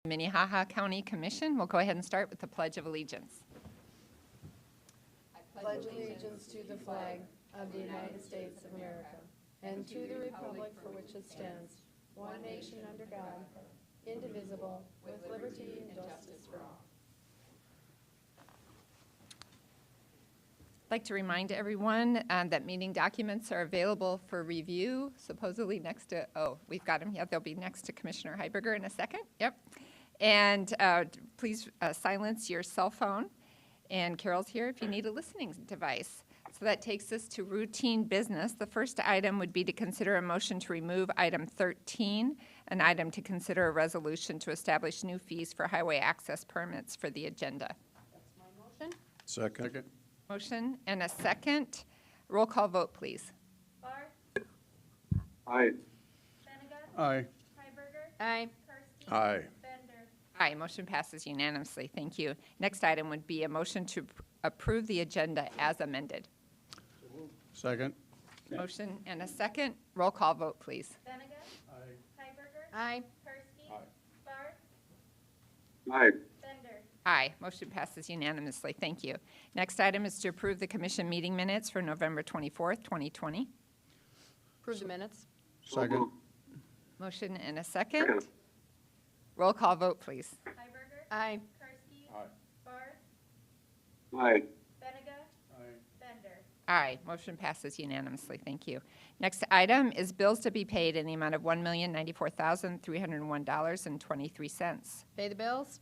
Minnehaha County Commission. We'll go ahead and start with the Pledge of Allegiance. I pledge allegiance to the flag of the United States of America and to the republic for which it stands, one nation under God, indivisible, with liberty and justice for all. I'd like to remind everyone that meeting documents are available for review, supposedly next to, we've got them. Yeah, they'll be next to Commissioner Heiberger in a second. Yep. And please silence your cell phone. And Carol's here if you need a listening device. So that takes us to routine business. The first item would be to consider a motion to remove item 13, an item to consider a resolution to establish new fees for highway access permits for the agenda. That's my motion. Second. Motion and a second. Roll call vote, please. Barr, Aye. Benega, Aye. Heiberger, Aye. Karski, Aye. Bender. Aye, motion passes unanimously. Thank you. Next item would be a motion to approve the agenda as amended. Second. Motion and a second. Roll call vote, please. Benega, Aye. Heiberger, Aye. Karski, Aye. Barr, Aye. Bender. Aye, motion passes unanimously. Thank you. Next item is to approve the commission meeting minutes for November 24th, 2020. Approve the minutes. Second. Motion and a second. Roll call vote, please. Heiberger, Aye. Karski, Aye. Barr, Aye. Benega, Aye. Bender. Aye, motion passes unanimously. Thank you. Next item is bills to be paid in the amount of $1,094,301.23. Pay the bills.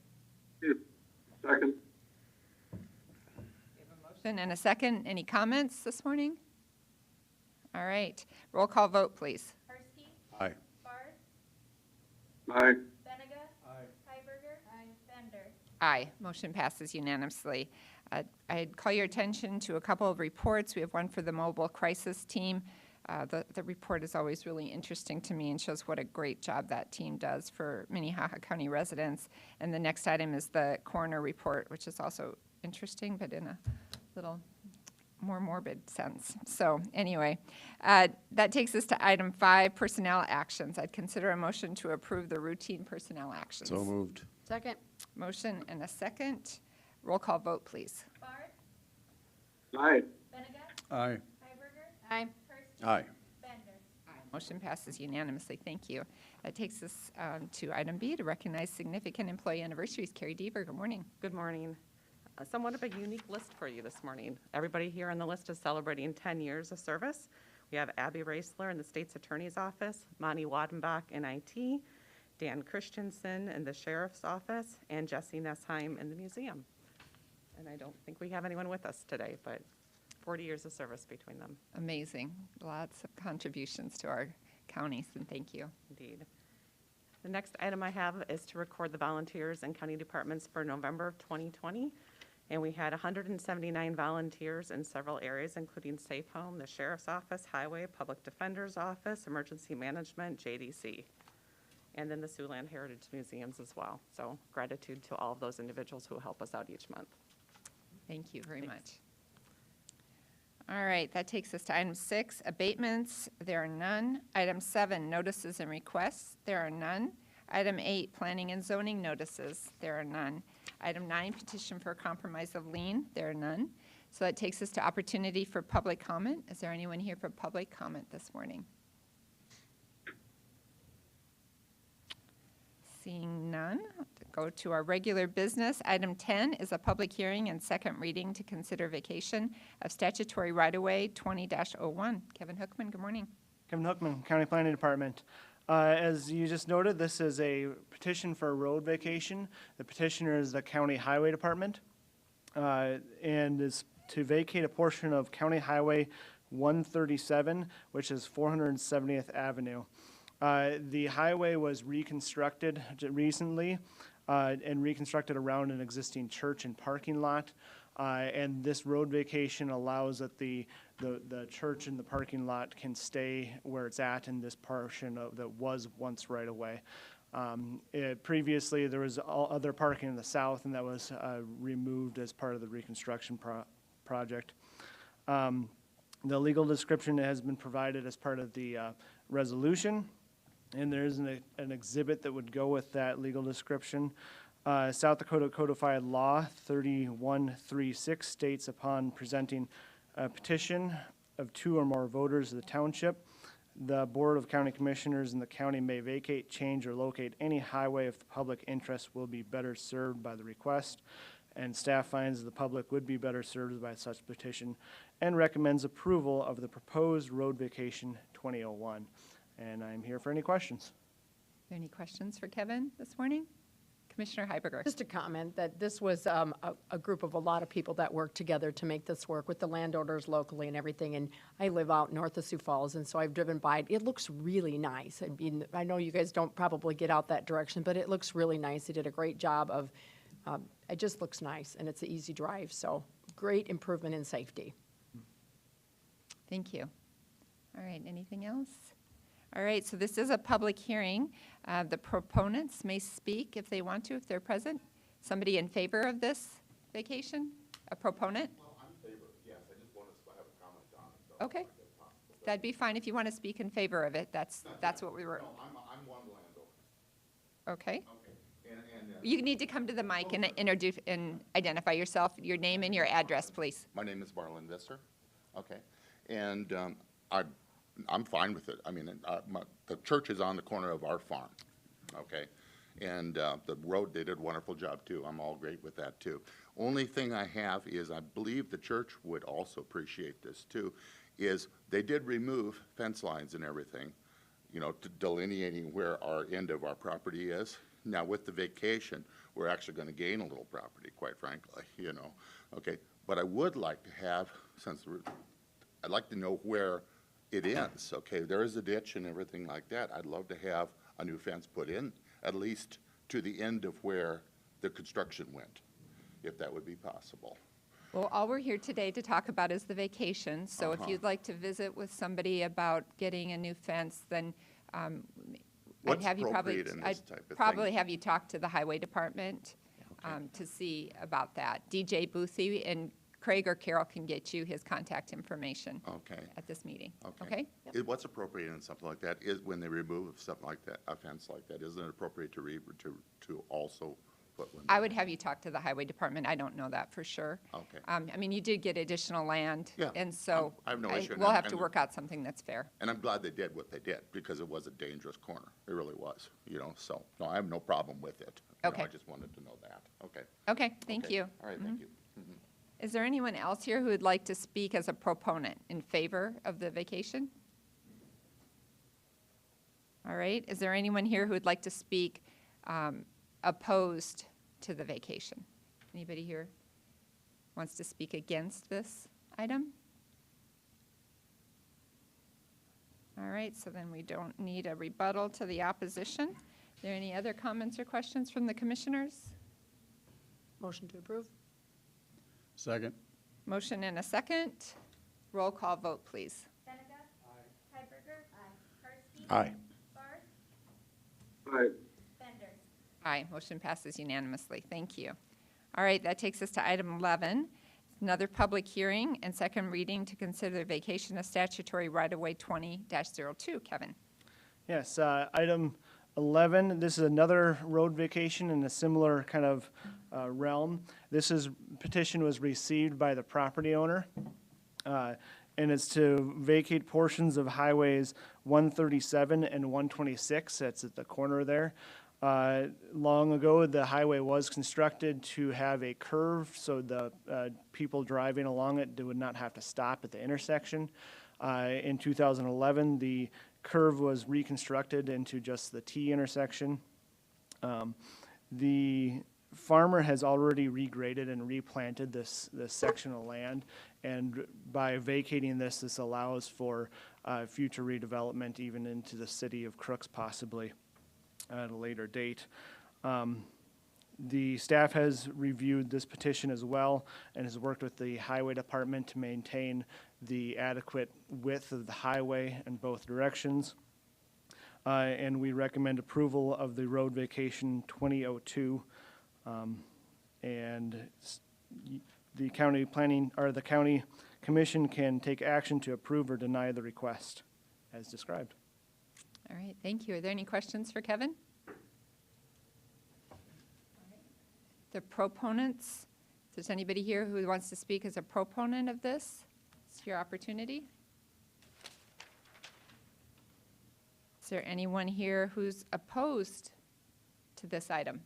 Second. Motion and a second. Any comments this morning? All right. Roll call vote, please. Karski, Aye. Barr, Aye. Benega, Aye. Heiberger, Bender. Aye, motion passes unanimously. I'd call your attention to a couple of reports. We have one for the mobile crisis team. The report is always really interesting to me and shows what a great job that team does for Minnehaha County residents. And the next item is the coroner report, which is also interesting, but in a little more morbid sense. So anyway, that takes us to item 5, personnel actions. I'd consider a motion to approve the routine personnel actions. So moved. Second. Motion and a second. Roll call vote, please. Barr, Aye. Benega, Aye. Heiberger, Aye. Karski, Aye. Bender. Motion passes unanimously. Thank you. That takes us to item B, to recognize significant employee anniversaries. Carrie Deaver, good morning. Good morning. Somewhat of a unique list for you this morning. Everybody here on the list is celebrating 10 years of service. We have Abby Raisler in the State's Attorney's Office, Monty Wadenbach in IT, Dan Christensen in the Sheriff's Office, and Jesse Nessheim in the museum. And I don't think we have anyone with us today, but 40 years of service between them. Amazing. Lots of contributions to our counties, and thank you. Indeed. The next item I have is to record the volunteers and county departments for November of 2020. And we had 179 volunteers in several areas, including Safe Home, the Sheriff's Office, Highway, Public Defender's Office, Emergency Management, JDC, and then the Siouxland Heritage Museums as well. So gratitude to all of those individuals who help us out each month. Thank you very Thanks. much. All right, that takes us to item 6, abatements. There are none. Item 7, notices and requests. There are none. Item 8, planning and zoning notices. There are none. Item 9, petition for compromise of lien. There are none. So that takes us to opportunity for public comment. Is there anyone here for public comment this morning? Seeing none, go to our regular business. Item 10 is a public hearing and second reading to consider vacation of statutory right-of-way 20-01. Kevin Hookman, good morning. Kevin Hookman, County Planning Department. As you just noted, this is a petition for a road vacation. The petitioner is the County Highway Department and is to vacate a portion of County Highway 137, which is 470th Avenue. The highway was reconstructed recently and reconstructed around an existing church and parking lot. And this road vacation allows that the church and the parking lot can stay where it's at in this portion of that was once right away. Previously, there was other parking in the south, and that was removed as part of the reconstruction project. The legal description has been provided as part of the resolution. And there's an exhibit that would go with that legal description. South Dakota Codified Law 3136 states upon presenting a petition of 2 or more voters of the township, the Board of County Commissioners in the county may vacate, change, or locate any highway if the public interest will be better served by the request, and staff finds the public would be better served by such petition, and recommends approval of the proposed road vacation 2001. And I'm here for any questions. Are there any questions for Kevin this morning? Commissioner Heiberger. Just a comment that this was a group of a lot of people that worked together to make this work with the landowners locally and everything. And I live out north of Sioux Falls, and so I've driven by it. It looks really nice. I mean, I know you guys don't probably get out that direction, but it looks really nice. They did a great job of, it just looks nice, and it's an easy drive. So great improvement in safety. Thank you. All right, anything else? All right, so this is a public hearing. The proponents may speak if they want to, if they're present. Somebody in favor of this vacation? A proponent? Well, I'm in favor, yes, I just want to have a comment on it, though. Okay. if that's possible. That'd be fine if you want to speak in favor of it. That's what we were, No, I'm one landowner, okay? okay, and You need to come to the mic and introduce and identify yourself, your name and your address, please. my name is Marlon Visser, okay, and I'm fine with it. I mean, the church is on the corner of our farm, okay? And the road, they did a wonderful job, too. I'm all great with that, too. Only thing I have is, I believe the church would also appreciate this, too, is they did remove fence lines and everything, you know, delineating where our end of our property is. Now, with the vacation, we're actually going to gain a little property, quite frankly, you know, okay? But I would like to have, I'd like to know where it ends, okay? There is a ditch and everything like that. I'd love to have a new fence put in, at least to the end of where the construction went, if that would be possible. Well, all we're here today to talk about is the vacation. So if you'd like to visit with somebody about getting a new fence, then I'd What's have you probably, appropriate in this type of thing? probably have you talk to the highway department to see about that. DJ Boothie and Craig or Carol can get you his contact information Okay. at this meeting. Okay. What's appropriate in something like that is when they remove something like that, a fence like that, isn't it appropriate to also put one? I would have you talk to the highway department. I don't know that for sure. Okay. I mean, you did get additional land. Yeah, And so I have no issue. we'll have And- to work out something that's fair. And I'm glad they did what they did, because it was a dangerous corner. It really was, you know, so, no, I have no problem with it. You know, Okay. I just wanted to know that. Okay. Okay, thank Okay. you. All right, thank you. Is there anyone else here who would like to speak as a proponent in favor of the vacation? All right, is there anyone here who would like to speak opposed to the vacation? Anybody here wants to speak against this item? All right, so then we don't need a rebuttal to the opposition. Are there any other comments or questions from the commissioners? Motion to approve? Second. Motion and a second. Roll call vote, please. Benega. Aye. Heiberger. Aye. Karski. Aye. Barth. Aye. Bender. Aye, motion passes unanimously. Thank you. All right, that takes us to item 11, another public hearing and second reading to consider the vacation of statutory right-of-way 20-02. Kevin? Yes, item 11, this is another road vacation in a similar kind of realm. Petition was received by the property owner, and it's to vacate portions of highways 137 and 126. That's at the corner there. Long ago, the highway was constructed to have a curve, so the people driving along it would not have to stop at the intersection. In 2011, the curve was reconstructed into just the T intersection. The farmer has already regraded and replanted this section of land, and by vacating this allows for future redevelopment even into the city of Crooks possibly at a later date. The staff has reviewed this petition as well and has worked with the highway department to maintain the adequate width of the highway in both directions. And we recommend approval of the road vacation 2002. The county planning, or the county commission can take action to approve or deny the request as described. All right, thank you. Are there any questions for Kevin? The proponents, if there's anybody here who wants to speak as a proponent of this, it's your opportunity. Is there anyone here who's opposed to this item?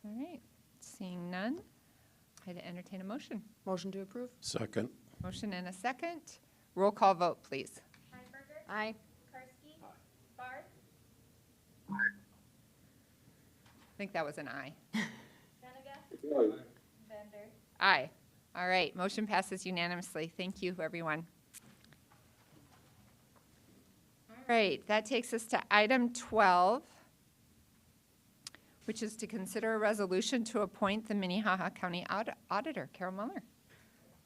All right, seeing none, I'd entertain a motion. Motion to approve? Second. Motion and a second. Roll call vote, please. Hiberger, Aye. Karski, Barth, I think that was an aye. Benega, Bender. Aye. All right, motion passes unanimously. Thank you, everyone. All right, that takes us to item 12, which is to consider a resolution to appoint the Minnehaha County Auditor. Carol Muller.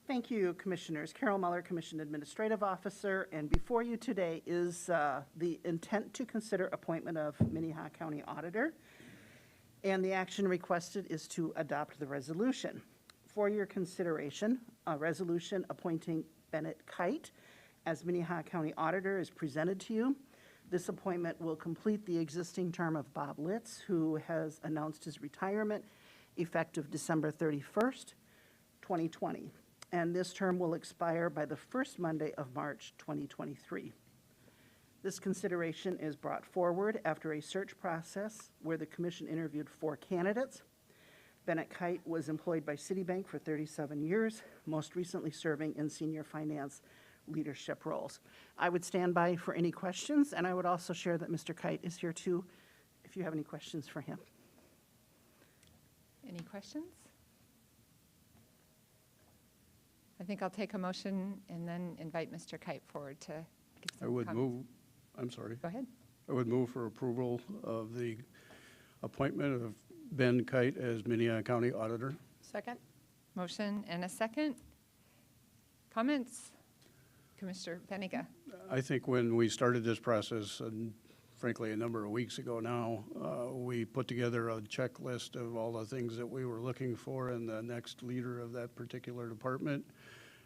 Thank you, Commissioners. Carol Muller, Commission Administrative Officer, and before you today is the intent to consider appointment of Minnehaha County Auditor, and the action requested is to adopt the resolution. For your consideration, a resolution appointing Bennett Kite as Minnehaha County Auditor is presented to you. This appointment will complete the existing term of Bob Litz, who has announced his retirement effective December 31st, 2020. And this term will expire by the first Monday of March 2023. This consideration is brought forward after a search process where the commission interviewed 4 candidates. Bennett Kite was employed by Citibank for 37 years, most recently serving in senior finance leadership roles. I would stand by for any questions, and I would also share that Mr. Kite is here too, if you have any questions for him. Any questions? I think I'll take a motion and then invite Mr. Kite forward to give some I would comments. move, I'm sorry. Go ahead. I would move for approval of the appointment of Ben Kite as Minnehaha County Auditor. Second? Motion and a second. Comments? Commissioner Benega. I think when we started this process, and frankly, a number of weeks ago now, we put together a checklist of all the things that we were looking for in the next leader of that particular department.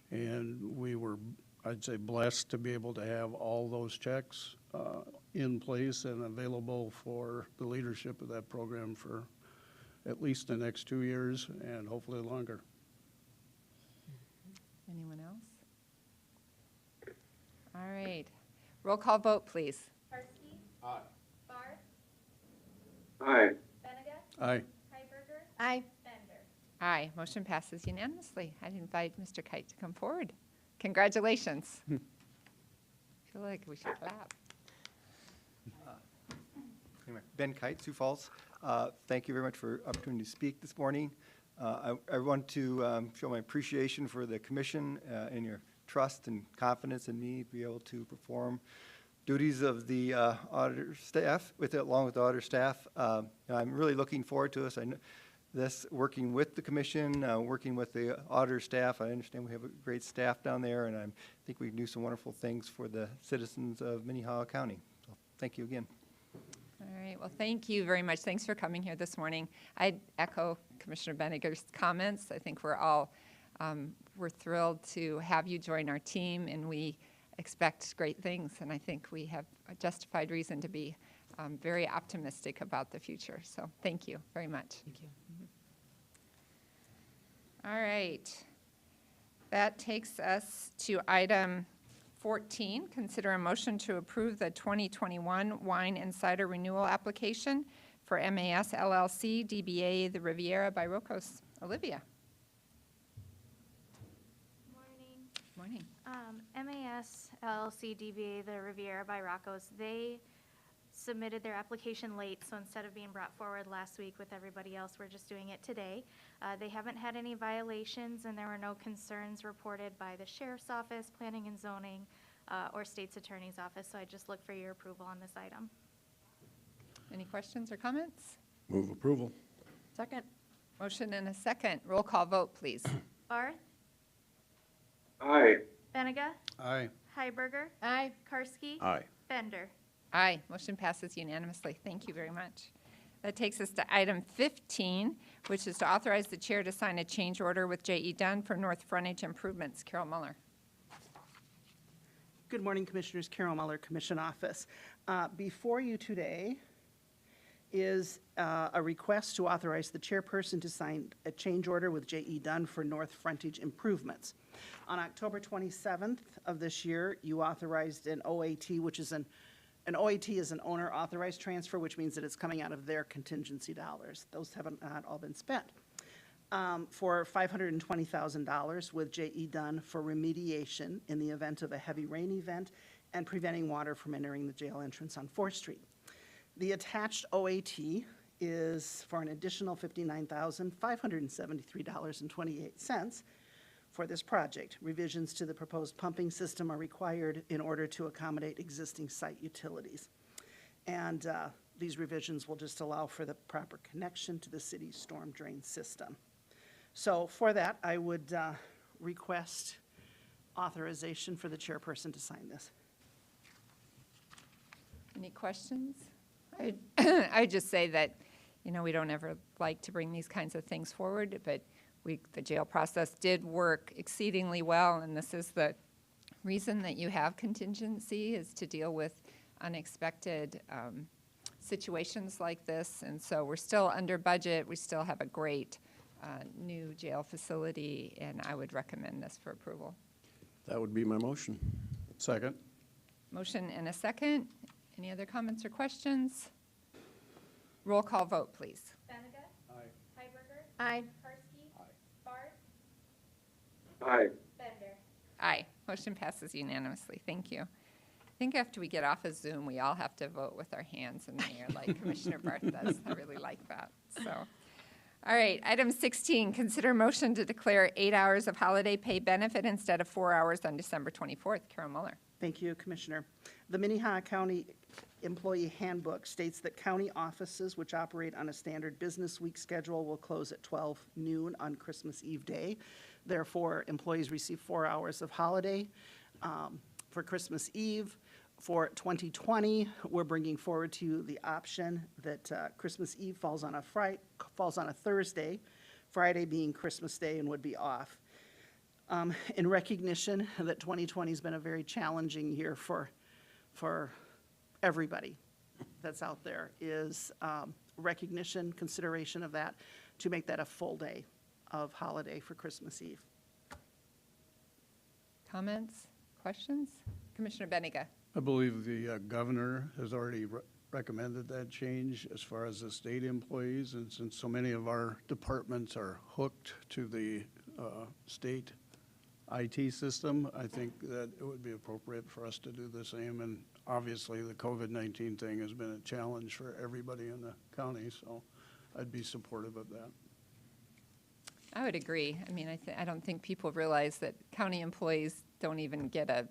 And we were, I'd say, blessed to be able to have all those checks in place and available for the leadership of that program for at least the next 2 years and hopefully longer. Anyone else? All right. Roll call vote, please. Karski. Aye. Barth, Aye. Benega, Aye. Hiberger, Aye. Bender. Aye. Motion passes unanimously. I'd invite Mr. Kite to come forward. Congratulations. I feel like we should clap. Anyway, Ben Kite, Sioux Falls. Thank you very much for the opportunity to speak this morning. I want to show my appreciation for the commission and your trust and confidence in me to be able to perform duties of the auditor staff, along with the auditor staff. I'm really looking forward to this, working with the commission, working with the auditor staff. I understand we have a great staff down there, and I think we can do some wonderful things for the citizens of Minnehaha County. So thank you again. All right. Well, thank you very much. Thanks for coming here this morning. I'd echo Commissioner Beneger's comments. I think we're thrilled to have you join our team, and we expect great things. And I think we have a justified reason to be very optimistic about the future. So thank you very much. Thank you. All right. That takes us to item 14. Consider a motion to approve the 2021 wine and cider renewal application for MAS LLC, DBA The Riviera by Rocos. Olivia. Morning. Morning. MAS LLC DBA The Riviera by Rocco's, they submitted their application late, so instead of being brought forward last week with everybody else, we're just doing it today. They haven't had any violations, and there were no concerns reported by the Sheriff's Office, Planning and Zoning, or State's Attorney's Office, so I just look for your approval on this item. Any questions or comments? Move approval. Second? Motion and a second. Roll call vote, please. Barth, Aye. Benega, Aye. Hiberger, Aye. Karski, Aye. Bender. Aye. Motion passes unanimously. Thank you very much. That takes us to item 15, which is to authorize the chair to sign a change order with J.E. Dunn for north frontage improvements. Carol Muller. Good morning, Commissioners. Carol Muller, Commission Office. Before you today is a request to authorize the chairperson to sign a change order with J.E. Dunn for north frontage improvements. On October 27th of this year, you authorized an OAT, which is an OAT is an owner authorized transfer, which means that it's coming out of their contingency dollars. Those haven't not all been spent. For $520,000 with J.E. Dunn for remediation in the event of a heavy rain event and preventing water from entering the jail entrance on 4th Street. The attached OAT is for an additional $59,573.28 for this project. Revisions to the proposed pumping system are required in order to accommodate existing site utilities. And these revisions will just allow for the proper connection to the city's storm drain system. So for that, I would request authorization for the chairperson to sign this. Any questions? I'd just say that, you know, we don't ever like to bring these kinds of things forward, but the jail process did work exceedingly well, and this is the reason that you have contingency, is to deal with unexpected situations like this. And so we're still under budget. We still have a great new jail facility, and I would recommend this for approval. That would be my motion. Second. Motion and a second. Any other comments or questions? Roll call vote, please. Benega? Aye. Hiberger? Aye. Karski? Barth? Aye. Bender? Aye. Motion passes unanimously. Thank you. I think after we get off of Zoom, we all have to vote with our hands in the air like Commissioner Barth does. I really like that. So, all right, item 16, consider motion to declare 8 hours of holiday pay benefit instead of 4 hours on December 24th. Carol Muller. Thank you, Commissioner. The Minnehaha County Employee Handbook states that county offices which operate on a standard business week schedule will close at 12 noon on Christmas Eve day. Therefore, employees receive 4 hours of holiday for Christmas Eve. For 2020, we're bringing forward to you the option that Christmas Eve falls on a Thursday, Friday being Christmas Day and would be off. In recognition that 2020 has been a very challenging year for everybody that's out there, is recognition, consideration of that, to make that a full day of holiday for Christmas Eve. Comments, questions? Commissioner Benega. I believe the governor has already recommended that change as far as the state employees, and since so many of our departments are hooked to the state IT system, I think that it would be appropriate for us to do the same. And obviously, the COVID-19 thing has been a challenge for everybody in the county, so I'd be supportive of that. I would agree. I mean, I don't think people realize that county employees don't even get a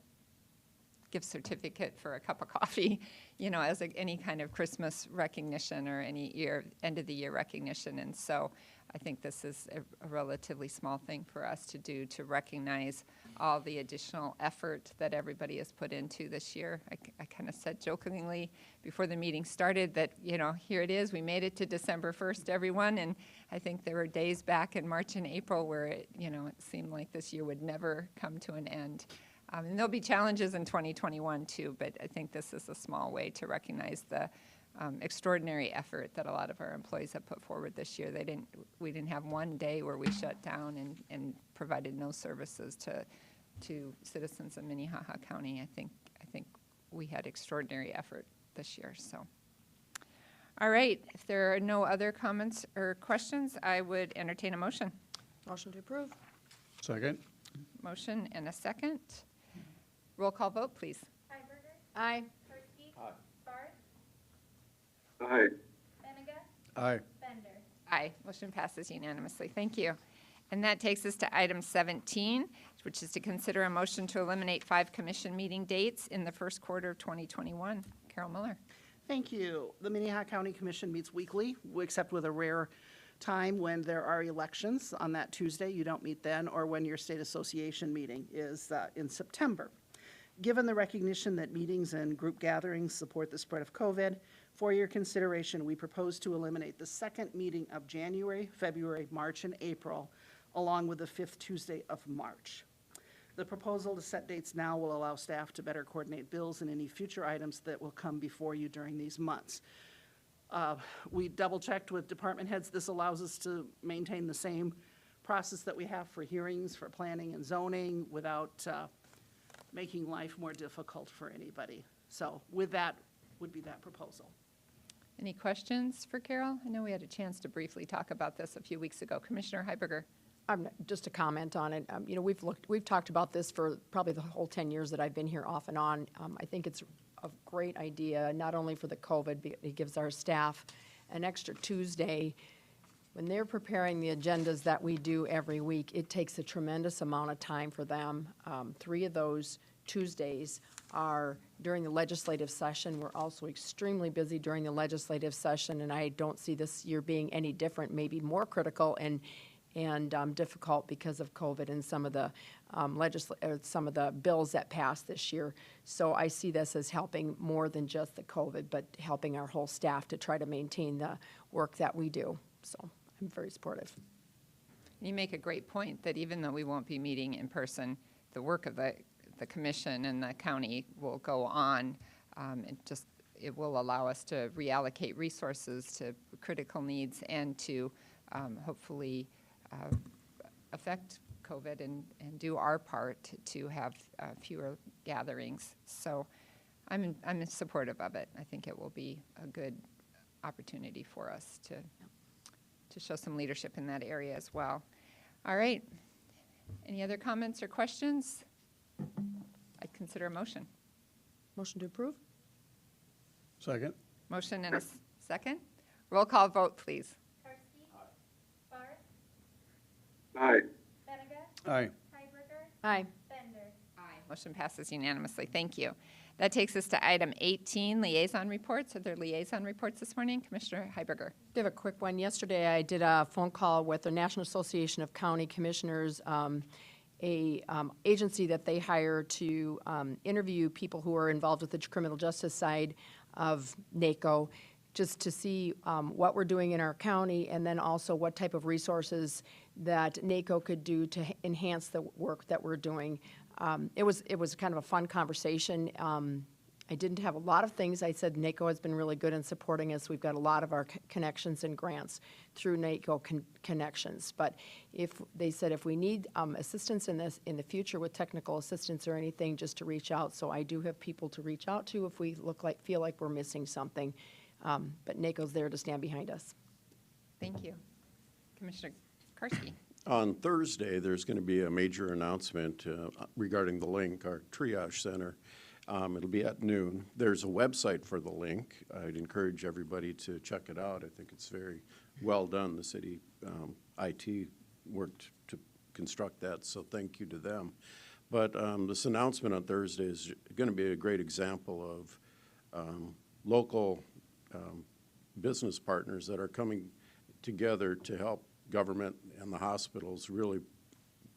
gift certificate for a cup of coffee, you know, as any kind of Christmas recognition or any end of the year recognition. And so I think this is a relatively small thing for us to do to recognize all the additional effort that everybody has put into this year. I kind of said jokingly before the meeting started that, you know, here it is, we made it to December 1st, everyone, and I think there were days back in March and April where it seemed like this year would never come to an end. And there'll be challenges in 2021 too, but I think this is a small way to recognize the extraordinary effort that a lot of our employees have put forward this year. We didn't have one day where we shut down and provided no services to citizens in Minnehaha County. I think we had extraordinary effort this year. So, all right. If there are no other comments or questions, I would entertain a motion. Motion to approve. Second. Motion and a second. Roll call vote, please. Hiberger? Aye. Karski? Barth? Aye. Benega? Aye. Bender? Aye. Motion passes unanimously. Thank you. And that takes us to item 17, which is to consider a motion to eliminate 5 commission meeting dates in the first quarter of 2021. Carol Muller. Thank you. The Minnehaha County Commission meets weekly, except with a rare time when there are elections on that Tuesday. You don't meet then, or when your state association meeting is in September. Given the recognition that meetings and group gatherings support the spread of COVID, for your consideration, we propose to eliminate the second meeting of January, February, March, and April, along with the 5th Tuesday of March. The proposal to set dates now will allow staff to better coordinate bills and any future items that will come before you during these months. We double-checked with department heads. This allows us to maintain the same process that we have for hearings, for planning and zoning, without making life more difficult for anybody. So with that, would be that proposal. Any questions for Carol? I know we had a chance to briefly talk about this a few weeks ago. Commissioner Heiberger. Just a comment on it. You know, we've talked about this for probably the whole 10 years that I've been here off and on. I think it's a great idea, not only for the COVID, but it gives our staff an extra Tuesday. When they're preparing the agendas that we do every week, it takes a tremendous amount of time for them. 3 of those Tuesdays are during the legislative session. We're also extremely busy during the legislative session, and I don't see this year being any different, maybe more critical and difficult because of COVID and some of the some of the bills that passed this year. So I see this as helping more than just the COVID, but helping our whole staff to try to maintain the work that we do. So I'm very supportive. You make a great point that even though we won't be meeting in person, the work of the commission and the county will go on. It will allow us to reallocate resources to critical needs and to hopefully affect COVID and do our part to have fewer gatherings. So I'm supportive of it. I think it will be a good opportunity for us to show some leadership in that area as well. All right. Any other comments or questions? I'd consider a motion. Motion to approve? Second. Motion and a second. Roll call vote, please. Aye. Aye. Aye. Motion passes unanimously. Thank you. That takes us to item 18, liaison reports. Are there liaison reports this morning? Commissioner Heiberger. I have a quick one. Yesterday, I did a phone call with the National Association of County Commissioners, agency that they hire to interview people who are involved with the criminal justice side of NACO, just to see what we're doing in our county, and then also what type of resources that NACO could do to enhance the work that we're doing. It was kind of a fun conversation. I didn't have a lot of things. I said NACO has been really good in supporting us. We've got a lot of our connections and grants through NACO connections. But they said if we need assistance in the future with technical assistance or anything, just to reach out. So I do have people to reach out to if we feel like we're missing something. But NACO's there to stand behind us. Thank you. Commissioner Karski. On Thursday, there's going to be a major announcement regarding the link, our triage center. It'll be at noon. There's a website for the link. I'd encourage everybody to check it out. I think it's very well done. The city IT worked to construct that, so thank you to them. But this announcement on Thursday is going to be a great example of local business partners that are coming together to help government and the hospitals really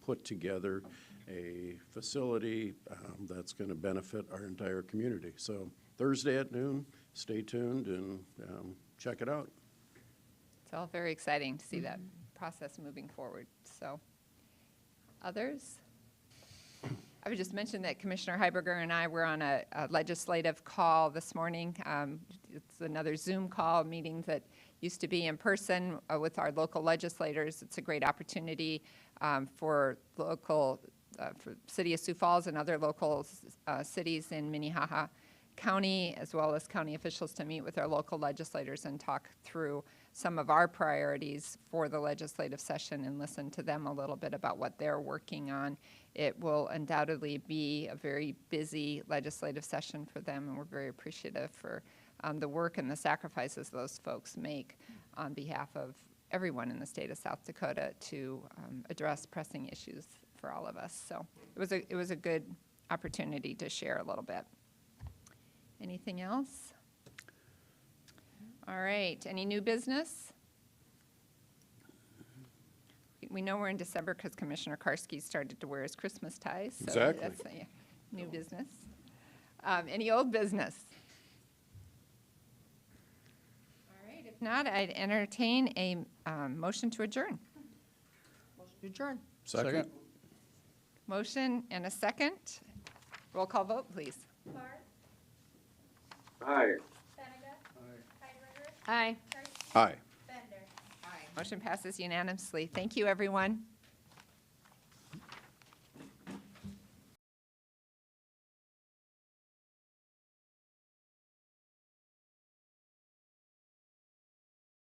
put together a facility that's going to benefit our entire community. So Thursday at noon, stay tuned and check it out. It's all very exciting to see that process moving forward. So, others? I would just mention that Commissioner Heiberger and I were on a legislative call this morning. It's another Zoom call, meeting that used to be in person with our local legislators. It's a great opportunity for City of Sioux Falls and other local cities in Minnehaha County, as well as county officials, to meet with our local legislators and talk through some of our priorities for the legislative session and listen to them a little bit about what they're working on. It will undoubtedly be a very busy legislative session for them, and we're very appreciative for the work and the sacrifices those folks make on behalf of everyone in the state of South Dakota to address pressing issues for all of us. So it was a good opportunity to share a little bit. Anything else? All right, any new business? We know we're in December because Commissioner Karski started to wear his Christmas ties. So Exactly. That's a new business. Any old business? All right, if not, I'd entertain a motion to adjourn. Motion to adjourn. Second. Motion and a second. Roll call vote, please. Barth, Aye. Benega. Hiberger, Aye. Karski, Aye. Bender. Motion passes unanimously. Thank you, everyone.